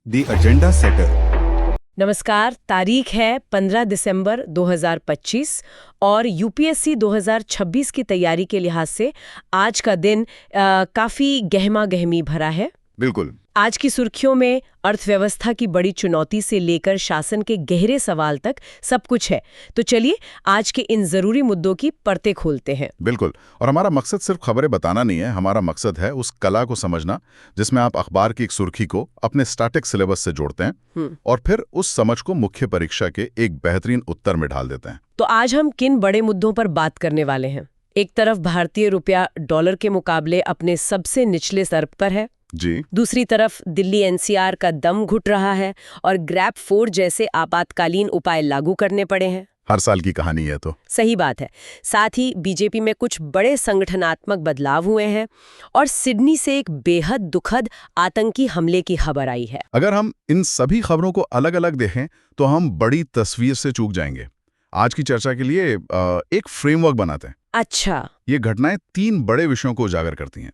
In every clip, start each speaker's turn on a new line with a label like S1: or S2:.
S1: The agenda shutter.
S2: नमस्कार। तारीख है 15 दिसंबर 2025 और यूपीएससी 2026 की तैयारी के लिहाज से आज का दिन काफ़ी गहमा गहमी भरा है।
S1: बिल्कुल।
S2: आज की सुर्खियों में अर्थव्यवस्था की बड़ी चुनौती से लेकर शासन के गहरे सवाल तक सब कुछ है। तो चलिए आज के इन जरूरी मुद्दों की परतें खोलते हैं।
S1: बिल्कुल। और हमारा मकसद सिर्फ खबरें बताना नहीं है, हमारा मकसद है उस कला को समझना जिसमें आप अखबार की एक सुर्खी को अपने स्टैटिक सिलेबस से जोड़ते हैं और फिर उस समझ को मुख्य परीक्षा के एक बेहतरीन उत्तर में ढाल देते हैं।
S2: तो आज हम किन बड़े मुद्दों पर बात करने वाले हैं? एक तरफ भारतीय रुपया डॉलर के मुकाबले अपने सबसे निचले स्तर पर है
S1: जी।
S2: दूसरी तरफ दिल्ली एनसीआर का दम घुट रहा है और ग्रैब 4 जैसे आपातकालीन उपाय लागू करने पड़े हैं।
S1: हर साल की कहानी है तो।
S2: सही बात है। साथ ही बीजेपी में कुछ बड़े संगठनात्मक बदलाव हुए हैं और सिडनी से एक बेहद दुखद आतंकी हमले की खबर आई है।
S1: अगर हम इन सभी खबरों को अलग अलग देखें तो हम बड़ी तस्वीर से चूक जाएंगे। आज की चर्चा के लिए एक फ्रेमवर्क बनाते हैं।
S2: अच्छा।
S1: ये घटनाएं 3 बड़े विषयों को उजागर करती हैं।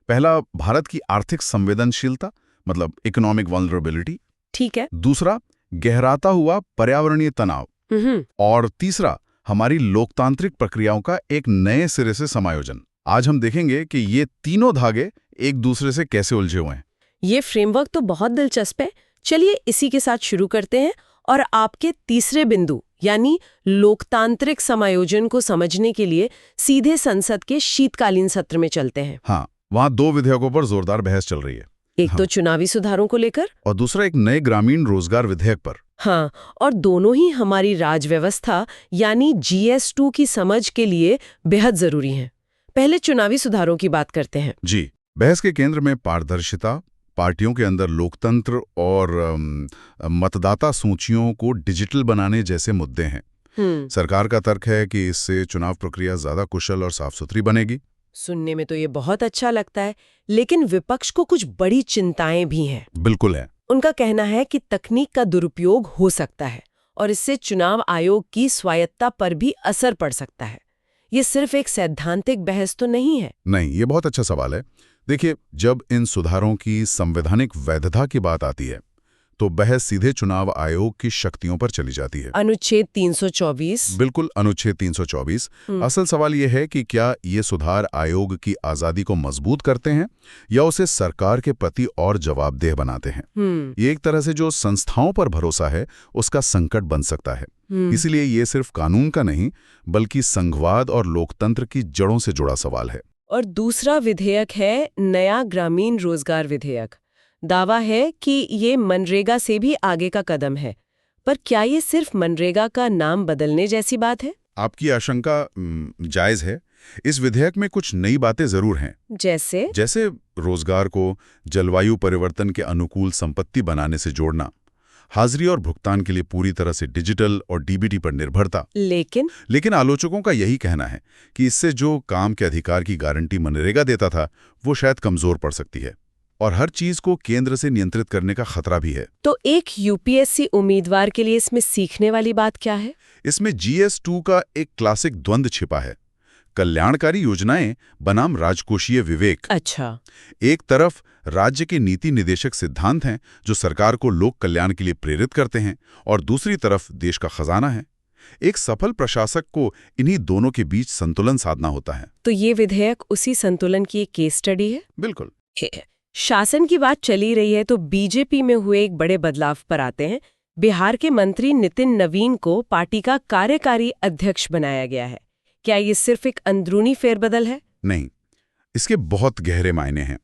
S1: पहला, भारत की आर्थिक संवेदनशीलता, मतलब इकोनॉमिक वल्नरेबिलिटी।
S2: ठीक है।
S1: दूसरा, गहराता हुआ पर्यावरणीय तनाव। और तीसरा, हमारी लोकतांत्रिक प्रक्रियाओं का एक नए सिरे से समायोजन। आज हम देखेंगे कि ये तीनों धागे एक दूसरे से कैसे उलझे हुए हैं।
S2: ये फ्रेमवर्क तो बहुत दिलचस्प है। चलिए इसी के साथ शुरू करते हैं और आपके तीसरे बिंदु यानी लोकतांत्रिक समायोजन को समझने के लिए सीधे संसद के शीतकालीन सत्र में चलते हैं।
S1: हाँ, वहाँ 2 विधेयकों पर जोरदार बहस चल रही है।
S2: एक तो चुनावी सुधारों को लेकर
S1: और दूसरा एक नए ग्रामीण रोजगार विधेयक पर।
S2: हाँ, और दोनों ही हमारी राजव्यवस्था यानी GS2 की समझ के लिए बेहद जरूरी हैं। पहले चुनावी सुधारों की बात करते हैं।
S1: जी। बहस के केंद्र में पारदर्शिता, पार्टियों के अंदर लोकतंत्र और मतदाता सूचियों को डिजिटल बनाने जैसे मुद्दे हैं। सरकार का तर्क है कि इससे चुनाव प्रक्रिया ज्यादा कुशल और साफ सुथरी बनेगी।
S2: सुनने में तो ये बहुत अच्छा लगता है, लेकिन विपक्ष को कुछ बड़ी चिंताएं भी हैं।
S1: बिल्कुल है।
S2: उनका कहना है कि तकनीक का दुरुपयोग हो सकता है और इससे चुनाव आयोग की स्वायत्तता पर भी असर पड़ सकता है। ये सिर्फ एक सैद्धांतिक बहस तो नहीं है।
S1: नहीं, ये बहुत अच्छा सवाल है। देखिए, जब इन सुधारों की संवैधानिक वैधता की बात आती है तो बहस सीधे चुनाव आयोग की शक्तियों पर चली जाती है।
S2: अनुच्छेद 324।
S1: बिल्कुल, अनुच्छेद 324। असल सवाल यह है कि क्या ये सुधार आयोग की आजादी को मजबूत करते हैं या उसे सरकार के प्रति और जवाबदेह बनाते हैं। ये एक तरह से जो संस्थाओं पर भरोसा है उसका संकट बन सकता है। इसीलिए ये सिर्फ कानून का नहीं बल्कि संघवाद और लोकतंत्र की जड़ों से जुड़ा सवाल है।
S2: और दूसरा विधेयक है नया ग्रामीण रोजगार विधेयक। दावा है कि ये मनरेगा से भी आगे का कदम है, पर क्या ये सिर्फ मनरेगा का नाम बदलने जैसी बात है?
S1: आपकी आशंका जायज है। इस विधेयक में कुछ नई बातें जरूर हैं। जैसे रोजगार को जलवायु परिवर्तन के अनुकूल संपत्ति बनाने से जोड़ना, हाजिरी और भुगतान के लिए पूरी तरह से डिजिटल और डीबीटी पर निर्भरता। लेकिन आलोचकों का यही कहना है कि इससे जो काम के अधिकार की गारंटी मनरेगा देता था वो शायद कमजोर पड़ सकती है और हर चीज को केंद्र से नियंत्रित करने का खतरा भी है।
S2: तो एक यूपीएससी उम्मीदवार के लिए इसमें सीखने वाली बात क्या है?
S1: इसमें GS2 का एक क्लासिक द्वंद्व छिपा है। कल्याणकारी योजनाएं बनाम राजकोषीय विवेक।
S2: अच्छा।
S1: एक तरफ राज्य के नीति निदेशक सिद्धांत हैं जो सरकार को लोक कल्याण के लिए प्रेरित करते हैं और दूसरी तरफ देश का खजाना है। एक सफल प्रशासक को इन्हीं दोनों के बीच संतुलन साधना होता है।
S2: तो ये विधेयक उसी संतुलन की एक केस स्टडी है।
S1: बिल्कुल।
S2: शासन की बात चली रही है तो बीजेपी में हुए एक बड़े बदलाव पर आते हैं। बिहार के मंत्री नितिन नवीन को पार्टी का कार्यकारी अध्यक्ष बनाया गया है। क्या ये सिर्फ एक अंदरूनी फेरबदल है?
S1: नहीं, इसके बहुत गहरे मायने हैं।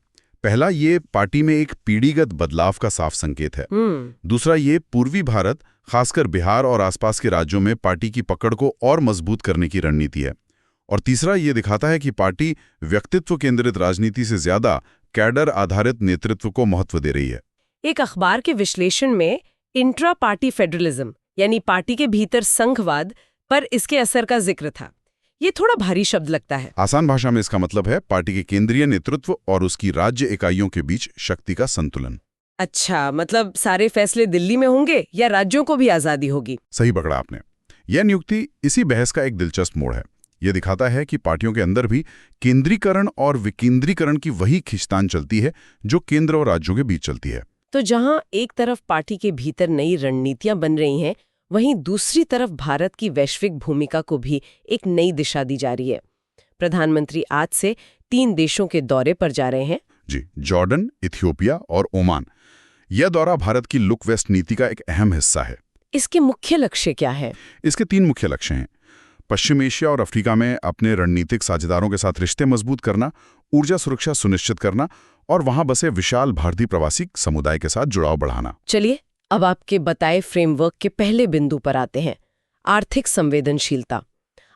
S1: पहला, ये पार्टी में एक पीढ़ीगत बदलाव का साफ संकेत है। दूसरा, ये पूर्वी भारत, खासकर बिहार और आसपास के राज्यों में पार्टी की पकड़ को और मजबूत करने की रणनीति है। और तीसरा, ये दिखाता है कि पार्टी व्यक्तित्व केंद्रित राजनीति से ज्यादा कैडर आधारित नेतृत्व को महत्व दे रही है।
S2: एक अखबार के विश्लेषण में इंट्रा पार्टी फेडरलिज्म यानी पार्टी के भीतर संघवाद पर इसके असर का जिक्र था। ये थोड़ा भारी शब्द लगता है।
S1: आसान भाषा में इसका मतलब है पार्टी के केंद्रीय नेतृत्व और उसकी राज्य इकाइयों के बीच शक्ति का संतुलन।
S2: अच्छा, मतलब सारे फैसले दिल्ली में होंगे या राज्यों को भी आजादी होगी?
S1: सही पकड़ा आपने। यह नियुक्ति इसी बहस का एक दिलचस्प मोड़ है। यह दिखाता है कि पार्टियों के अंदर भी केंद्रीकरण और विकेंद्रीकरण की वही खींचतान चलती है जो केंद्र और राज्यों के बीच चलती है।
S2: तो जहां एक तरफ पार्टी के भीतर नई रणनीतियां बन रही हैं, वहीं दूसरी तरफ भारत की वैश्विक भूमिका को भी एक नई दिशा दी जा रही है। प्रधानमंत्री आज से 3 देशों के दौरे पर जा रहे हैं।
S1: जी, जॉर्डन, इथियोपिया और ओमान। यह दौरा भारत की लुक वेस्ट नीति का एक अहम हिस्सा है।
S2: इसके मुख्य लक्ष्य क्या है?
S1: इसके 3 मुख्य लक्ष्य हैं। पश्चिम एशिया और अफ्रीका में अपने रणनीतिक साझेदारों के साथ रिश्ते मजबूत करना, ऊर्जा सुरक्षा सुनिश्चित करना और वहां बसे विशाल भारतीय प्रवासी समुदाय के साथ जुड़ाव बढ़ाना।
S2: चलिए अब आपके बताए फ्रेमवर्क के पहले बिंदु पर आते हैं, आर्थिक संवेदनशीलता।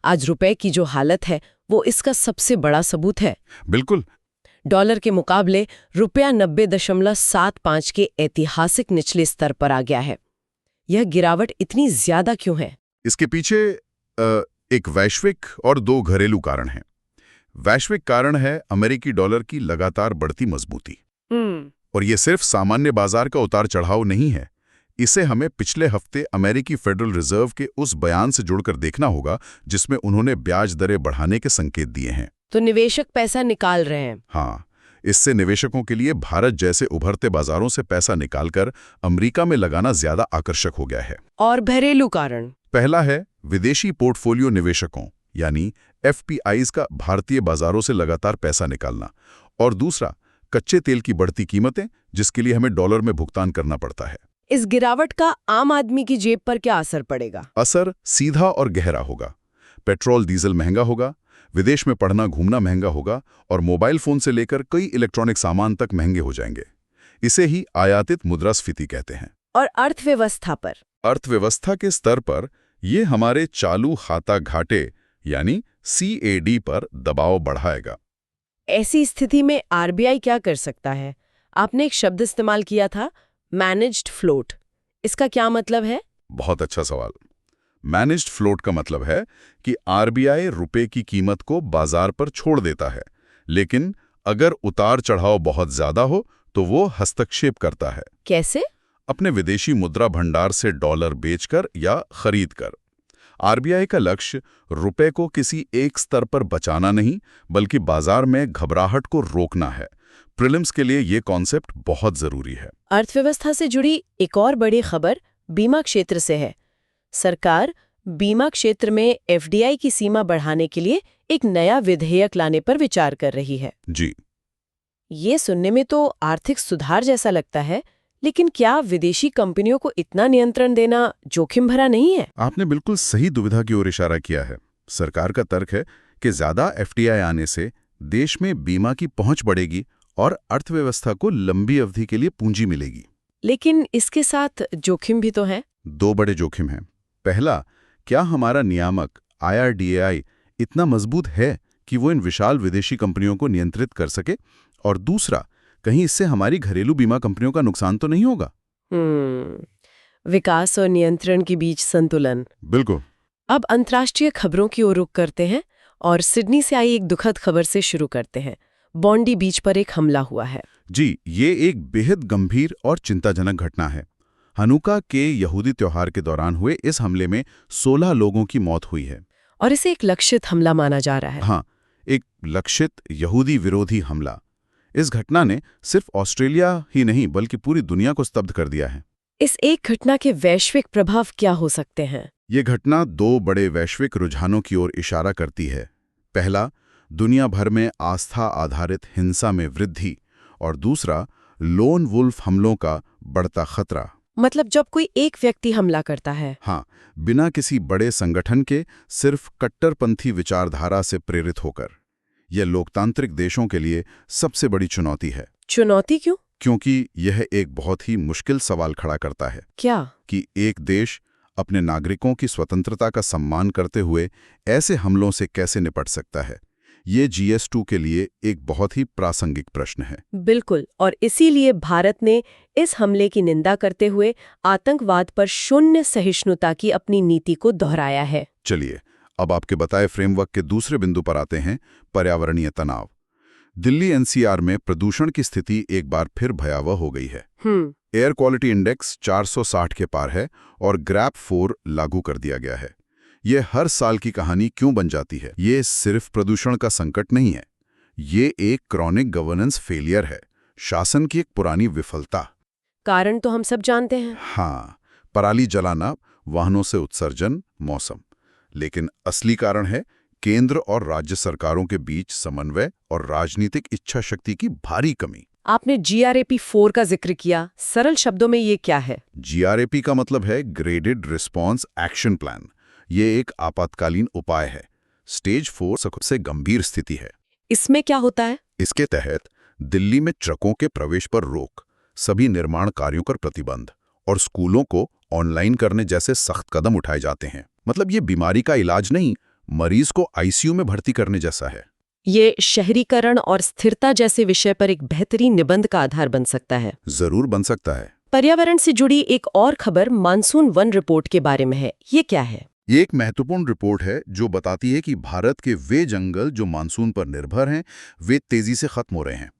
S2: आज रुपए की जो हालत है वो इसका सबसे बड़ा सबूत है।
S1: बिल्कुल।
S2: डॉलर के मुकाबले रुपया 90.75 के ऐतिहासिक निचले स्तर पर आ गया है। यह गिरावट इतनी ज्यादा क्यों है?
S1: इसके पीछे एक वैश्विक और 2 घरेलू कारण हैं। वैश्विक कारण है अमेरिकी डॉलर की लगातार बढ़ती मजबूती। और ये सिर्फ सामान्य बाजार का उतार चढ़ाव नहीं है। इसे हमें पिछले हफ्ते अमेरिकी फेडरल रिजर्व के उस बयान से जुड़कर देखना होगा जिसमें उन्होंने ब्याज दरें बढ़ाने के संकेत दिए हैं।
S2: तो निवेशक पैसा निकाल रहे हैं।
S1: हाँ, इससे निवेशकों के लिए भारत जैसे उभरते बाजारों से पैसा निकालकर अमेरिका में लगाना ज्यादा आकर्षक हो गया है।
S2: और घरेलू कारण?
S1: पहला है विदेशी पोर्टफोलियो निवेशकों यानी FPIs का भारतीय बाजारों से लगातार पैसा निकालना, और दूसरा कच्चे तेल की बढ़ती कीमतें जिसके लिए हमें डॉलर में भुगतान करना पड़ता है।
S2: इस गिरावट का आम आदमी की जेब पर क्या असर पड़ेगा?
S1: असर सीधा और गहरा होगा। पेट्रोल डीजल महंगा होगा, विदेश में पढ़ना घूमना महंगा होगा और मोबाइल फोन से लेकर कई इलेक्ट्रॉनिक सामान तक महंगे हो जाएंगे। इसे ही आयातित मुद्रास्फीति कहते हैं।
S2: और अर्थव्यवस्था पर? अर्थव्यवस्था
S1: के स्तर पर ये हमारे चालू खाता घाटे यानी CAD पर दबाव बढ़ाएगा।
S2: ऐसी स्थिति में RBI क्या कर सकता है? आपने एक शब्द इस्तेमाल किया था, मैनेज्ड फ्लोट। इसका क्या मतलब है?
S1: बहुत अच्छा सवाल। मैनेज्ड फ्लोट का मतलब है कि RBI रुपए की कीमत को बाजार पर छोड़ देता है, लेकिन अगर उतार चढ़ाव बहुत ज्यादा हो तो वो हस्तक्षेप करता है।
S2: कैसे?
S1: अपने विदेशी मुद्रा भंडार से डॉलर बेचकर या खरीदकर। RBI का लक्ष्य रुपए को किसी एक स्तर पर बचाना नहीं, बल्कि बाजार में घबराहट को रोकना है। प्रीलिम्स के लिए ये कॉन्सेप्ट बहुत जरूरी है।
S2: अर्थव्यवस्था से जुड़ी एक और बड़ी खबर बीमा क्षेत्र से है। सरकार बीमा क्षेत्र में FDI की सीमा बढ़ाने के लिए एक नया विधेयक लाने पर विचार कर रही है।
S1: जी,
S2: ये सुनने में तो आर्थिक सुधार जैसा लगता है, लेकिन क्या विदेशी कंपनियों को इतना नियंत्रण देना जोखिम भरा नहीं है?
S1: आपने बिल्कुल सही दुविधा की ओर इशारा किया है। सरकार का तर्क है कि ज्यादा FDI आने से देश में बीमा की पहुंच बढ़ेगी और अर्थव्यवस्था को लंबी अवधि के लिए पूंजी मिलेगी।
S2: लेकिन इसके साथ जोखिम भी तो है।
S1: 2 बड़े जोखिम हैं। पहला, क्या हमारा नियामक IRDAI इतना मजबूत है कि वो इन विशाल विदेशी कंपनियों को नियंत्रित कर सके? और दूसरा, कहीं इससे हमारी घरेलू बीमा कंपनियों का नुकसान तो नहीं होगा?
S2: विकास और नियंत्रण के बीच संतुलन।
S1: बिल्कुल।
S2: अब अंतर्राष्ट्रीय खबरों की ओर रुख करते हैं और सिडनी से आई एक दुखद खबर से शुरू करते हैं। बॉन्डी बीच पर एक हमला हुआ है।
S1: जी, ये एक बेहद गंभीर और चिंताजनक घटना है। हनुका के यहूदी त्योहार के दौरान हुए इस हमले में 16 लोगों की मौत हुई है।
S2: और इसे एक लक्षित हमला माना जा रहा है।
S1: हाँ, एक लक्षित यहूदी विरोधी हमला। इस घटना ने सिर्फ ऑस्ट्रेलिया ही नहीं बल्कि पूरी दुनिया को स्तब्ध कर दिया है।
S2: इस एक घटना के वैश्विक प्रभाव क्या हो सकते हैं?
S1: ये घटना 2 बड़े वैश्विक रुझानों की ओर इशारा करती है। पहला, दुनिया भर में आस्था आधारित हिंसा में वृद्धि, और दूसरा, लोन वुल्फ हमलों का बढ़ता खतरा।
S2: मतलब जब कोई एक व्यक्ति हमला करता है।
S1: हाँ, बिना किसी बड़े संगठन के, सिर्फ कट्टरपंथी विचारधारा से प्रेरित होकर। यह लोकतांत्रिक देशों के लिए सबसे बड़ी चुनौती है।
S2: चुनौती क्यों?
S1: क्योंकि यह एक बहुत ही मुश्किल सवाल खड़ा करता है।
S2: क्या?
S1: कि एक देश अपने नागरिकों की स्वतंत्रता का सम्मान करते हुए ऐसे हमलों से कैसे निपट सकता है। ये GS2 के लिए एक बहुत ही प्रासंगिक प्रश्न है।
S2: बिल्कुल, और इसीलिए भारत ने इस हमले की निंदा करते हुए आतंकवाद पर शून्य सहिष्णुता की अपनी नीति को दोहराया है।
S1: चलिए, अब आपके बताए फ्रेमवर्क के दूसरे बिंदु पर आते हैं, पर्यावरणीय तनाव। दिल्ली NCR में प्रदूषण की स्थिति एक बार फिर भयावह हो गई है। एयर क्वालिटी इंडेक्स 460 के पार है और ग्रैप 4 लागू कर दिया गया है। ये हर साल की कहानी क्यों बन जाती है? ये सिर्फ प्रदूषण का संकट नहीं है, ये एक क्रॉनिक गवर्नेंस फेलियर है, शासन की एक पुरानी विफलता।
S2: कारण तो हम सब जानते हैं।
S1: हाँ, पराली जलाना, वाहनों से उत्सर्जन, मौसम। लेकिन असली कारण है केंद्र और राज्य सरकारों के बीच समन्वय और राजनीतिक इच्छा शक्ति की भारी कमी।
S2: आपने GRAP 4 का जिक्र किया, सरल शब्दों में ये क्या है?
S1: GRAP का मतलब है ग्रेडेड रिस्पॉन्स एक्शन प्लान। ये एक आपातकालीन उपाय है। स्टेज 4 सबसे गंभीर स्थिति है।
S2: इसमें क्या होता है?
S1: इसके तहत दिल्ली में ट्रकों के प्रवेश पर रोक, सभी निर्माण कार्यों पर प्रतिबंध और स्कूलों को ऑनलाइन करने जैसे सख्त कदम उठाए जाते हैं। मतलब ये बीमारी का इलाज नहीं, मरीज को ICU में भर्ती करने जैसा है।
S2: ये शहरीकरण और स्थिरता जैसे विषय पर एक बेहतरीन निबंध का आधार बन सकता है।
S1: जरूर बन सकता है।
S2: पर्यावरण से जुड़ी एक और खबर मानसून वन रिपोर्ट के बारे में है। ये क्या है?
S1: ये एक महत्वपूर्ण रिपोर्ट है जो बताती है कि भारत के वे जंगल जो मानसून पर निर्भर हैं, वे तेजी से खत्म हो रहे हैं।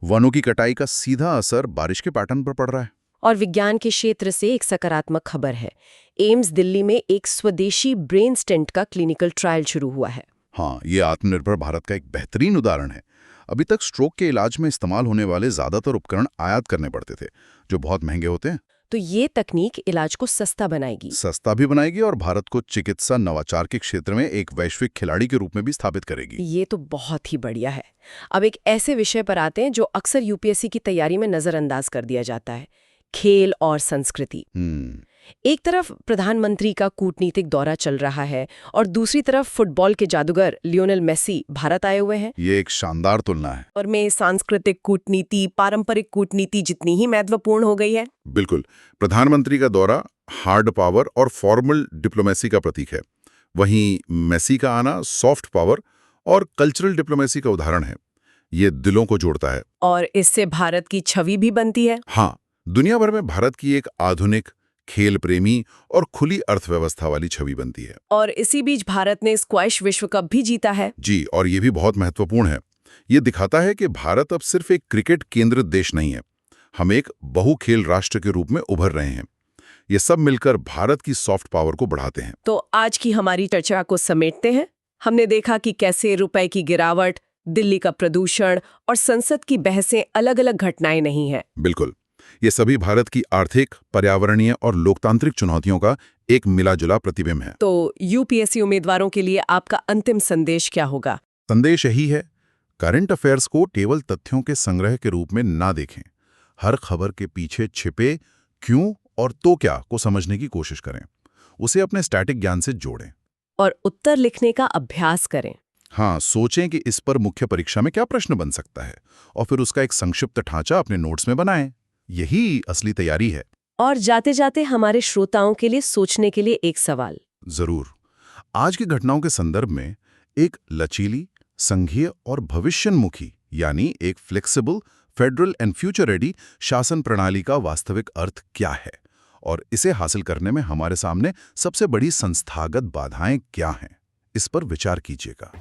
S1: वनों की कटाई का सीधा असर बारिश के पैटर्न पर पड़ रहा है।
S2: और विज्ञान के क्षेत्र से एक सकारात्मक खबर है। एम्स दिल्ली में एक स्वदेशी ब्रेन स्टेंट का क्लिनिकल ट्रायल शुरू हुआ है।
S1: हाँ, ये आत्मनिर्भर भारत का एक बेहतरीन उदाहरण है। अभी तक स्ट्रोक के इलाज में इस्तेमाल होने वाले ज्यादातर उपकरण आयात करने पड़ते थे, जो बहुत महंगे होते हैं।
S2: तो ये तकनीक इलाज को सस्ता बनाएगी।
S1: सस्ता भी बनाएगी और भारत को चिकित्सा नवाचार के क्षेत्र में एक वैश्विक खिलाड़ी के रूप में भी स्थापित करेगी।
S2: ये तो बहुत ही बढ़िया है। अब एक ऐसे विषय पर आते हैं जो अक्सर UPSC की तैयारी में नजरअंदाज कर दिया जाता है, खेल और संस्कृति। एक तरफ प्रधानमंत्री का कूटनीतिक दौरा चल रहा है और दूसरी तरफ फुटबॉल के जादूगर लियोनेल मेसी भारत आए हुए हैं।
S1: ये एक शानदार तुलना है।
S2: और में सांस्कृतिक कूटनीति, पारंपरिक कूटनीति जितनी ही महत्वपूर्ण हो गई है।
S1: बिल्कुल। प्रधानमंत्री का दौरा हार्ड पावर और फॉर्मल डिप्लोमेसी का प्रतीक है, वहीं मेसी का आना सॉफ्ट पावर और कल्चरल डिप्लोमेसी का उदाहरण है। ये दिलों को जोड़ता है
S2: और इससे भारत की छवि भी बनती है।
S1: हाँ, दुनिया भर में भारत की एक आधुनिक, खेल प्रेमी और खुली अर्थव्यवस्था वाली छवि बनती है।
S2: और इसी बीच भारत ने स्क्वैश विश्व कप भी जीता है।
S1: जी, और ये भी बहुत महत्वपूर्ण है। ये दिखाता है कि भारत अब सिर्फ एक क्रिकेट केंद्रित देश नहीं है, हम एक बहुखेल राष्ट्र के रूप में उभर रहे हैं। ये सब मिलकर भारत की सॉफ्ट पावर को बढ़ाते हैं।
S2: तो आज की हमारी चर्चा को समेटते हैं। हमने देखा कि कैसे रुपए की गिरावट, दिल्ली का प्रदूषण और संसद की बहसें अलग अलग घटनाएं नहीं हैं।
S1: बिल्कुल, ये सभी भारत की आर्थिक, पर्यावरणीय और लोकतांत्रिक चुनौतियों का एक मिला-जुला प्रतिबिंब है।
S2: तो UPSC उम्मीदवारों के लिए आपका अंतिम संदेश क्या होगा?
S1: संदेश यही है, करंट अफेयर्स को केवल तथ्यों के संग्रह के रूप में ना देखें। हर खबर के पीछे छिपे क्यों और तो क्या को समझने की कोशिश करें। उसे अपने स्टैटिक ज्ञान से जोड़ें
S2: और उत्तर लिखने का अभ्यास करें।
S1: हाँ, सोचें कि इस पर मुख्य परीक्षा में क्या प्रश्न बन सकता है और फिर उसका एक संक्षिप्त ढांचा अपने नोट्स में बनाएं। यही असली तैयारी है।
S2: और जाते जाते हमारे श्रोताओं के लिए सोचने के लिए एक सवाल।
S1: जरूर। आज की घटनाओं के संदर्भ में एक लचीली, संघीय और भविष्योन्मुखी यानी एक flexible, federal and future ready शासन प्रणाली का वास्तविक अर्थ क्या है और इसे हासिल करने में हमारे सामने सबसे बड़ी संस्थागत बाधाएं क्या हैं, इस पर विचार कीजिएगा।